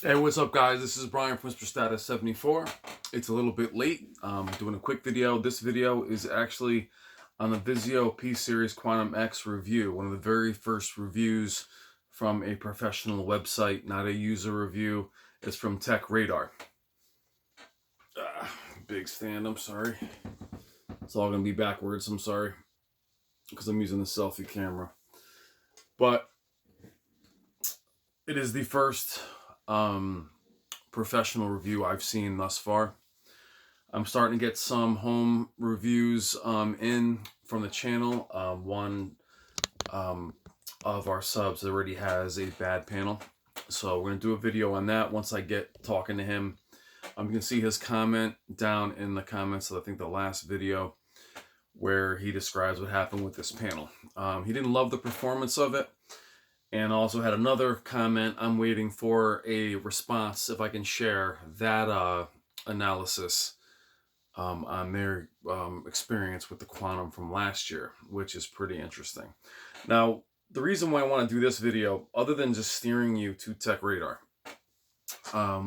Hey, what's up, guys? This is Brian from Mr. Status 74. It's a little bit late. Doing a quick video. This video is actually on the Vizio P-Series Quantum X review, one of the very first reviews from a professional website, not a user review. It's from Techradar. Big stand, I'm sorry. It's all going to be backwards, I'm sorry, because I'm using the selfie camera. But it is the first professional review I've seen thus far. I'm starting to get some home reviews in from the channel. One of our subs already has a bad panel, so we're going to do a video on that once I get talking to him. You can see his comment down in the comments of I think the last video where he describes what happened with this panel. He didn't love the performance of it, and also had another comment. I'm waiting for a response if I can share that analysis on their experience with the Quantum from last year, which is pretty interesting. Now, the reason why I want to do this video, other than just steering you to Techradar,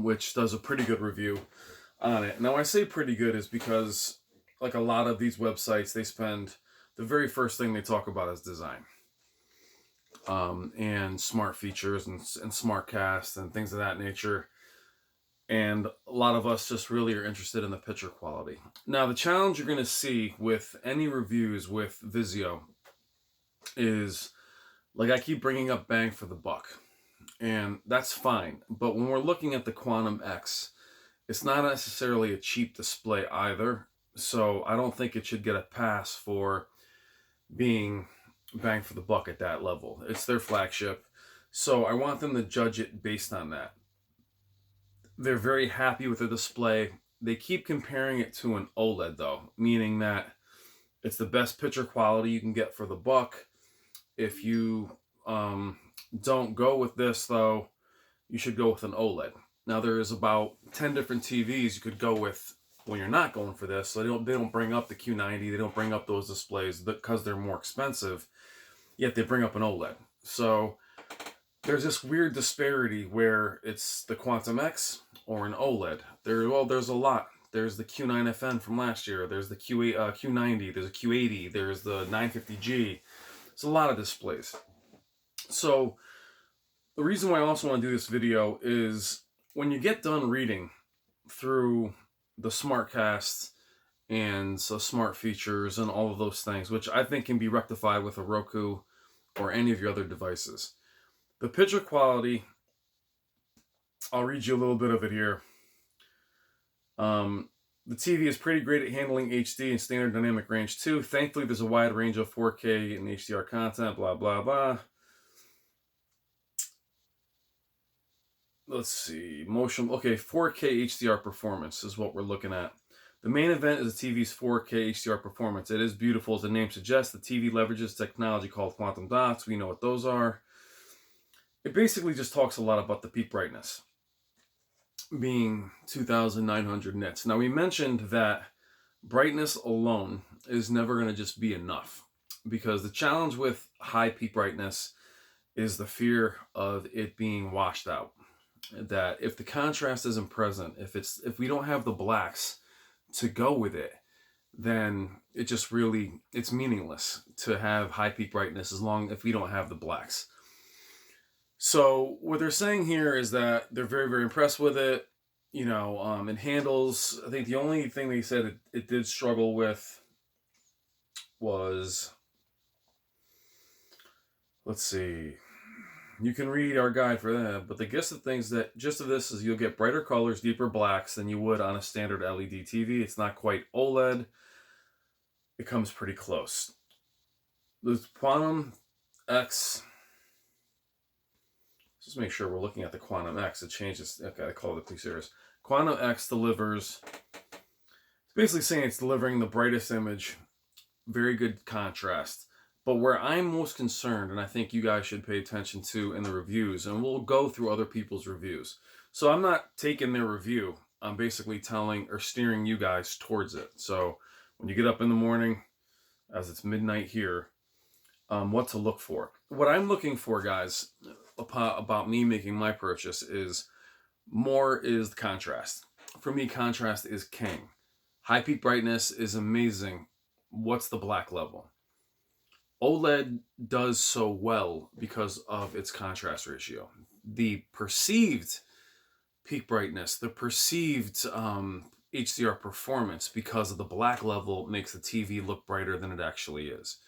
which does a pretty good review on it. Now, I say pretty good is because, like a lot of these websites, they spend the very first thing they talk about is design. And smart features and SmartCast and things of that nature. And a lot of us just really are interested in the picture quality. Now, the challenge you're going to see with any reviews with Vizio is, like I keep bringing up bang for the buck. And that's fine. But when we're looking at the Quantum X, it's not necessarily a cheap display either. So I don't think it should get a pass for being bang for the buck at that level. It's their flagship. So I want them to judge it based on that. They're very happy with the display. They keep comparing it to an OLED though, meaning that it's the best picture quality you can get for the buck. If you don't go with this though, you should go with an OLED. Now there's about 10 different TVs you could go with when you're not going for this. So they don't bring up the Q90, they don't bring up those displays because they're more expensive, yet they bring up an OLED. So there's this weird disparity where it's the Quantum X or an OLED. There's a lot. There's the Q9FN from last year. There's the Q90. There's a Q80. There's the 950G. It's a lot of displays. So the reason why I also want to do this video is when you get done reading through the SmartCast and so smart features and all of those things, which I think can be rectified with a Roku or any of your other devices. The picture quality, I'll read you a little bit of it here. The TV is pretty great at handling HD and standard dynamic range too. Thankfully, there's a wide range of 4K and HDR content, blah, blah, blah. Let's see. 4K HDR performance is what we're looking at. The main event is the TV's 4K HDR performance. It is beautiful, as the name suggests. The TV leverages technology called quantum dots. We know what those are. It basically just talks a lot about the peak brightness being 2,900 nits. Now, we mentioned that brightness alone is never going to just be enough, because the challenge with high peak brightness is the fear of it being washed out. That if the contrast isn't present, if we don't have the blacks to go with it, then it's meaningless to have high peak brightness if we don't have the blacks. So what they're saying here is that they're very, very impressed with it. You know, it handles, I think the only thing they said it did struggle with was, let's see, you can read our guide for that, but the gist of this is you'll get brighter colors, deeper blacks than you would on a standard LED TV. It's not quite OLED. It comes pretty close. The Quantum X, just make sure we're looking at the Quantum X. It changes. Okay, I call it the Pseries. Quantum X delivers. It's basically saying it's delivering the brightest image, very good contrast. But where I'm most concerned, and I think you guys should pay attention to in the reviews, and we'll go through other people's reviews. So I'm not taking their review. I'm basically telling or steering you guys towards it. So when you get up in the morning, as it's midnight here, what to look for. What I'm looking for, guys, about me making my purchase is More is the contrast. For me, contrast is king. High peak brightness is amazing. What's the black level? OLED does so well because of its contrast ratio. The perceived peak brightness, the perceived HDR performance because of the black level makes the TV look brighter than it actually is.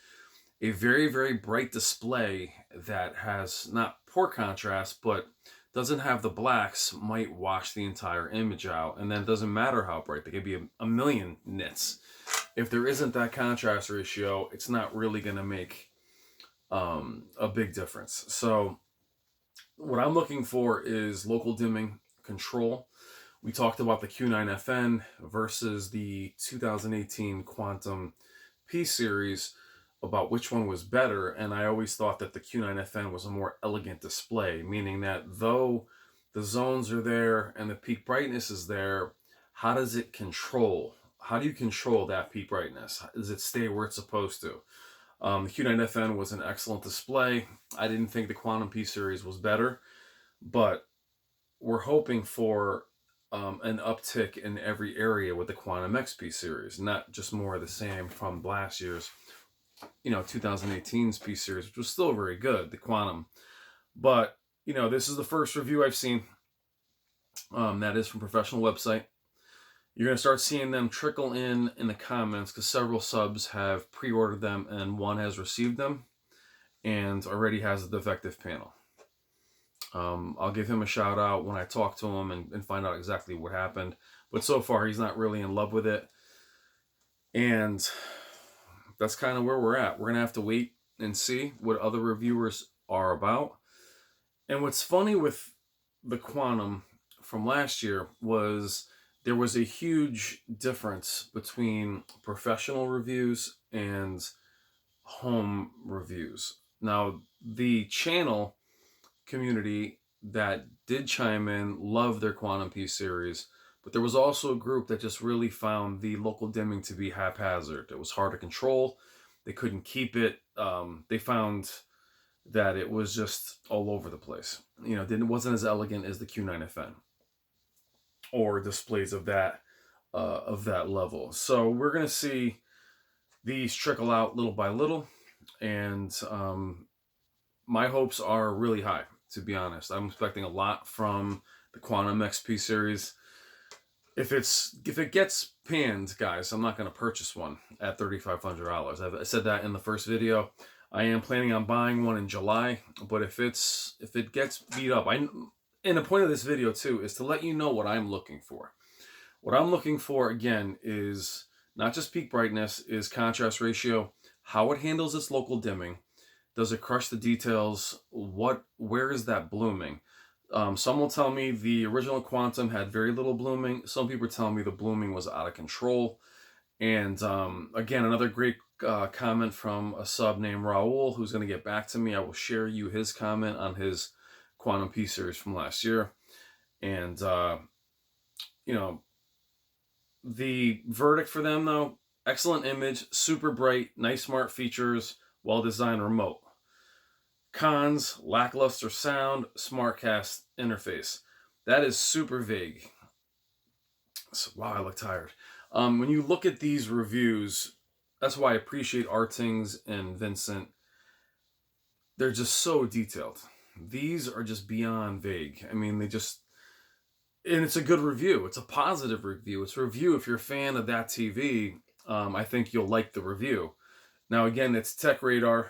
A very, very bright display that has not poor contrast, but doesn't have the blacks might wash the entire image out. And then it doesn't matter how bright, they could be a million nits. If there isn't that contrast ratio, it's not really going to make a big difference. So what I'm looking for is local dimming control. We talked about the Q9FN versus the 2018 Quantum P-Series, about which one was better, and I always thought that the Q9FN was a more elegant display, meaning that though the zones are there and the peak brightness is there, how does it control? How do you control that peak brightness? Does it stay where it's supposed to? The Q9FN was an excellent display. I didn't think the Quantum P-Series was better, but we're hoping for an uptick in every area with the Quantum XP series, not just more of the same from last year's, 2018's P series, which was still very good, the Quantum. But, this is the first review I've seen that is from professional website. You're going to start seeing them trickle in the comments because several subs have pre-ordered them and one has received them and already has a defective panel. I'll give him a shout out when I talk to him and find out exactly what happened. But so far, he's not really in love with it. And that's kind of where we're at. We're going to have to wait and see what other reviewers are about. And what's funny with the Quantum from last year was there was a huge difference between professional reviews and home reviews. Now, the channel community that did chime in loved their Quantum P series, but there was also a group that just really found the local dimming to be haphazard. It was hard to control. They couldn't keep it. They found that it was just all over the place. It wasn't as elegant as the Q9FN or displays of that level. So we're gonna see these trickle out little by little, and my hopes are really high. To be honest, I'm expecting a lot from the Quantum XP series. If it gets panned, guys, I'm not going to purchase one at $3,500. I said that in the first video. I am planning on buying one in July, but if it gets beat up, and the point of this video too is to let you know what I'm looking for. What I'm looking for again is not just peak brightness, is contrast ratio, how it handles its local dimming. Does it crush the details? Where is that blooming? Some will tell me the original Quantum had very little blooming. Some people tell me the blooming was out of control. And again, another great comment from a sub named Raul, who's going to get back to me. I will share you his comment on his Quantum P series from last year. And, the verdict for them, though, excellent image, super bright, nice smart features, well-designed remote. Cons, lackluster sound, SmartCast interface. That is super vague. So, wow, I look tired. When you look at these reviews, that's why I appreciate Artings and Vincent. They're just so detailed. These are just beyond vague. I mean, and it's a good review. It's a positive review. It's a review. If you're a fan of that TV, I think you'll like the review. Now, again, it's Techradar.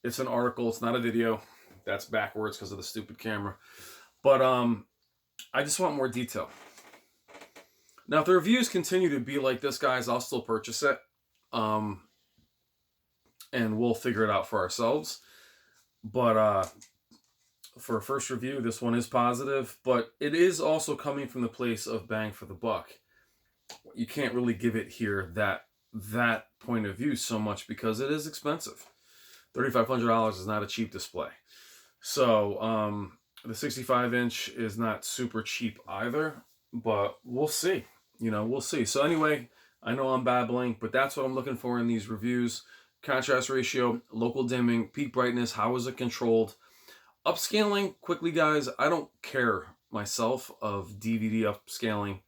It's an article. It's not a video. That's backwards because of the stupid camera. But I just want more detail. Now, if the reviews continue to be like this, guys, I'll still purchase it. And we'll figure it out for ourselves. But for a first review, this one is positive. But it is also coming from the place of bang for the buck. You can't really give it here that point of view so much because it is expensive. $3,500 is not a cheap display. So the 65-inch is not super cheap either, but we'll see. We'll see. So anyway, I know I'm babbling, but that's what I'm looking for in these reviews. Contrast ratio, local dimming, peak brightness, how is it controlled? Upscaling, quickly, guys, I don't care myself of DVD upscaling.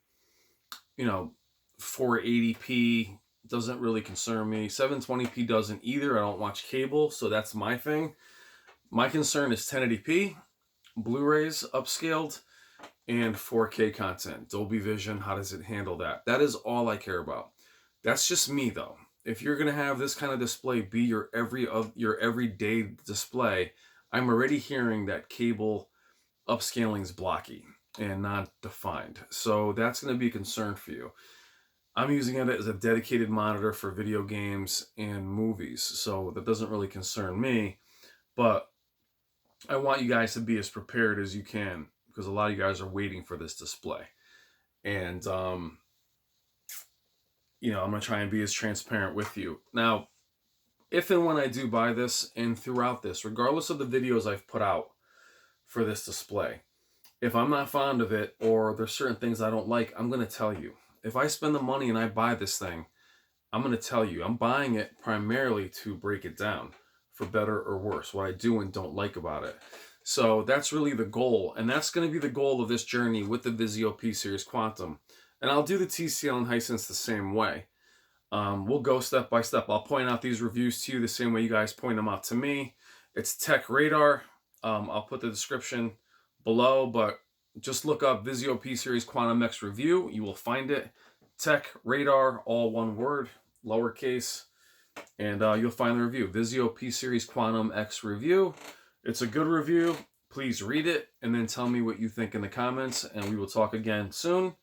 480p doesn't really concern me. 720p doesn't either. I don't watch cable, so that's my thing. My concern is 1080p, Blu-rays upscaled, and 4K content. Dolby Vision, how does it handle that? That is all I care about. That's just me, though. If you're gonna have this kind of display be your everyday display, I'm already hearing that cable upscaling is blocky and not defined. So that's going to be a concern for you. I'm using it as a dedicated monitor for video games and movies, so that doesn't really concern me. But I want you guys to be as prepared as you can, because a lot of you guys are waiting for this display. And, I'm going to try and be as transparent with you. Now, if and when I do buy this, and throughout this, regardless of the videos I've put out for this display, if I'm not fond of it, or there's certain things I don't like, I'm going to tell you. If I spend the money and I buy this thing, I'm going to tell you. I'm buying it primarily to break it down, for better or worse, what I do and don't like about it. So that's really the goal, and that's going to be the goal of this journey with the Vizio P-Series Quantum. And I'll do the TCL and Hisense the same way. We'll go step by step. I'll point out these reviews to you the same way you guys point them out to me. It's Techradar. I'll put the description below, but just look up Vizio P-Series Quantum X review. You will find it. Techradar, all one word, lowercase, and you'll find the review. Vizio P-Series Quantum X review. It's a good review. Please read it and then tell me what you think in the comments, and we will talk again soon.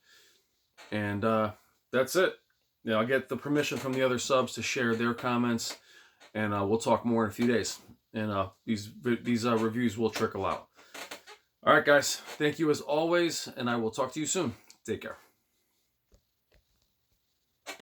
And that's it. I'll get the permission from the other subs to share their comments, and we'll talk more in a few days. And these reviews will trickle out. All right, guys. Thank you as always, and I will talk to you soon. Take care.